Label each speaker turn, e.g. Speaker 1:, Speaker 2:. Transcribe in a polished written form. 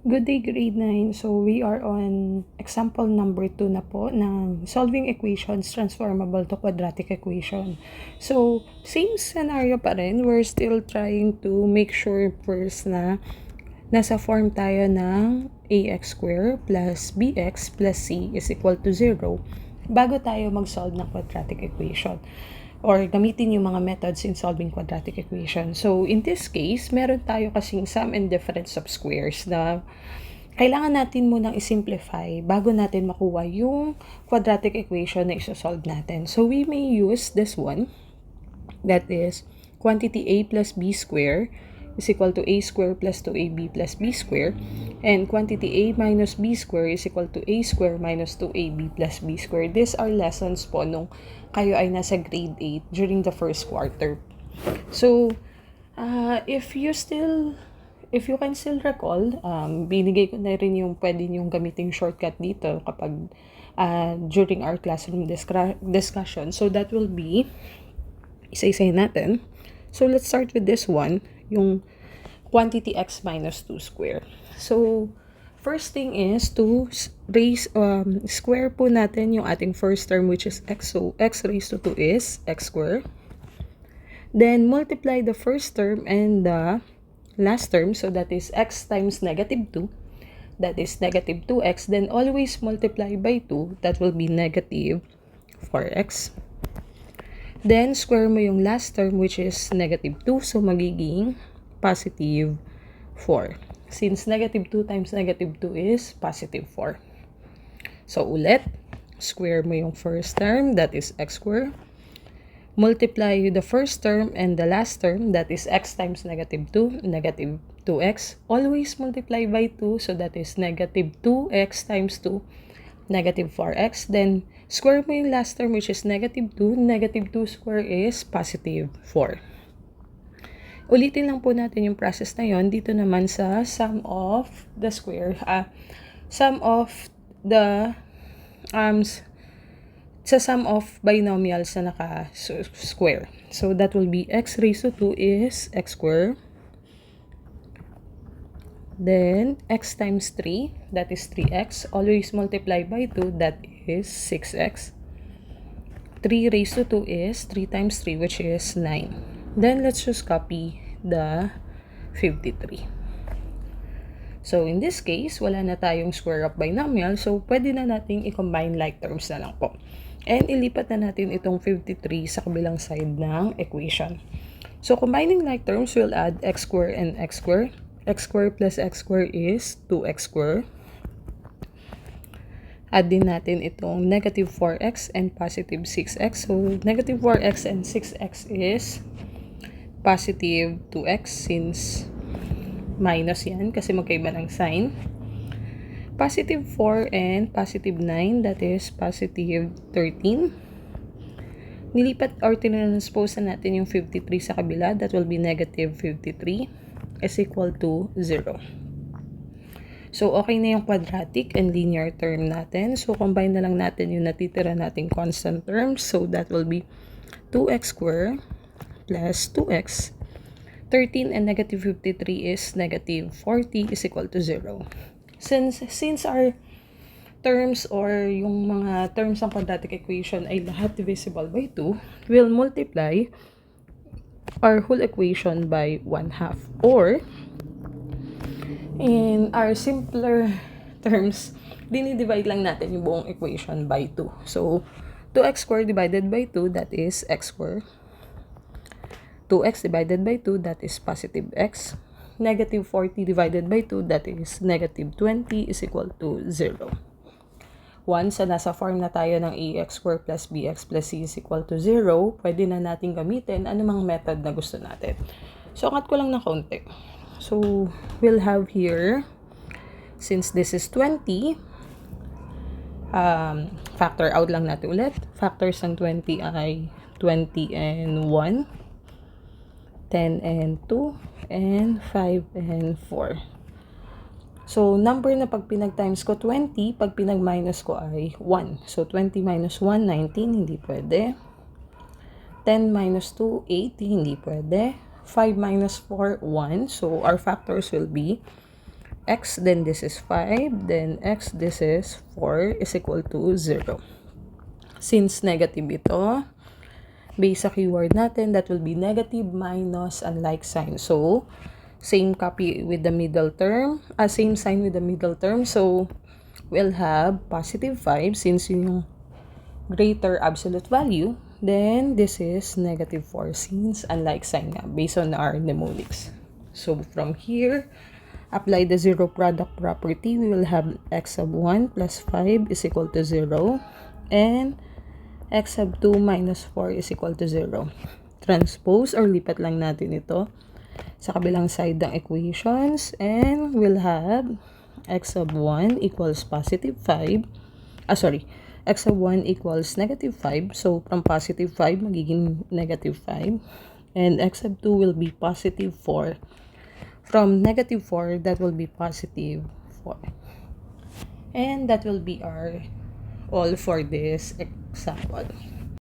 Speaker 1: Good day, grade 9. So, we are on example number 2 na po ng solving equations transformable to quadratic equation. So, same scenario pa rin. We're still trying to make sure first na nasa form tayo ng ax squared plus bx plus c is equal to 0 bago tayo mag-solve ng quadratic equation or gamitin yung mga methods in solving quadratic equation. So, in this case, meron tayo kasing sum and difference of squares na kailangan natin munang isimplify bago natin makuha yung quadratic equation na isosolve natin. So, we may use this one, that is, quantity a plus b squared is equal to a squared plus 2ab plus b squared, and quantity a minus b squared is equal to a squared minus 2ab plus b squared. These are lessons po nung kayo ay nasa grade 8 during the first quarter. So, if you can still recall, binigay ko na rin yung pwede niyong gamitin shortcut dito kapag during our classroom discussion. So, that will be, isa-isahin natin. So, let's start with this one, yung quantity x minus 2 square. So, first thing is to square po natin yung ating first term, which is x. So, x raised to 2 is x squared. Then, multiply the first term and the last term. So, that is x times negative 2. That is negative 2x. Then, always multiply by 2. That will be negative 4x. Then, square mo yung last term, which is negative 2. So, magiging positive 4. Since negative 2 times negative 2 is positive 4. So, ulit, square mo yung first term, that is x squared. Multiply the first term and the last term, that is x times negative 2, negative 2x. Always multiply by 2, so that is negative 2x times 2, negative 4x. Then, square mo yung last term, which is negative 2. Negative 2 square is positive 4. Ulitin lang po natin yung process na yon dito naman sa sum of the square. Sum of the sa sum of binomials na naka-square. So, that will be x raised to 2 is x squared. Then, x times 3, that is 3x. Always multiply by 2, that is 6x. 3 raised to 2 is 3 times 3, which is 9. Then, let's just copy the 53. So, in this case, wala na tayong square of binomial. So, pwede na nating i-combine like terms na lang po. And, ilipat na natin itong 53 sa kabilang side ng equation. So, combining like terms, we'll add x squared and x squared. X squared plus x squared is 2x squared. Add din natin itong negative 4x and positive 6x. So, negative 4x and 6x is positive 2x since minus yan kasi magkaiba ng sign. Positive 4 and positive 9, that is positive 13. Nilipat or tinranspose na natin yung 53 sa kabila, that will be negative 53 is equal to 0. So, okay na yung quadratic and linear term natin. So, combine na lang natin yung natitira nating constant terms. So, that will be 2x squared plus 2x. 13 and negative 53 is negative 40 is equal to 0. Since our terms or yung mga terms ng quadratic equation ay lahat divisible by 2, we'll multiply our whole equation by 1/2. Or, in our simpler terms, dinidivide lang natin yung buong equation by 2. So, 2x squared divided by 2, that is x squared. 2x divided by 2, that is positive x. Negative 40 divided by 2, that is negative 20 is equal to 0. Once nasa form na tayo ng ax squared plus bx plus c is equal to 0, pwede na natin gamitin anumang method na gusto natin. So, angat ko lang ng konti. So, we'll have here, since this is 20, factor out lang natin ulit. Factors ng 20 ay 20 and 1, 10 and 2, and 5 and 4. So, number na pag pinag-times ko 20, pag pinag-minus ko ay 1. So, 20 minus 1, 19, hindi pwede. 10 minus 2, 80, hindi pwede. 5 minus 4, 1. So, our factors will be x, then this is 5, then x, this is 4 is equal to 0. Since negative ito, based sa keyword natin, that will be negative minus unlike sign. So, same copy with the middle term, same sign with the middle term. So, we'll have positive 5 since yung greater absolute value. Then, this is negative 4 since unlike sign nga, based on our mnemonics. So, from here, apply the zero product property. We will have x sub 1 plus 5 is equal to 0. And x sub 2 minus 4 is equal to 0. Transpose or lipat lang natin ito sa kabilang side ng equations. And we'll have x sub 1 equals positive 5. X sub 1 equals negative 5. So, from positive 5, magiging negative 5. And x sub 2 will be positive 4. From negative 4, that will be positive 4. And that will be our all for this example.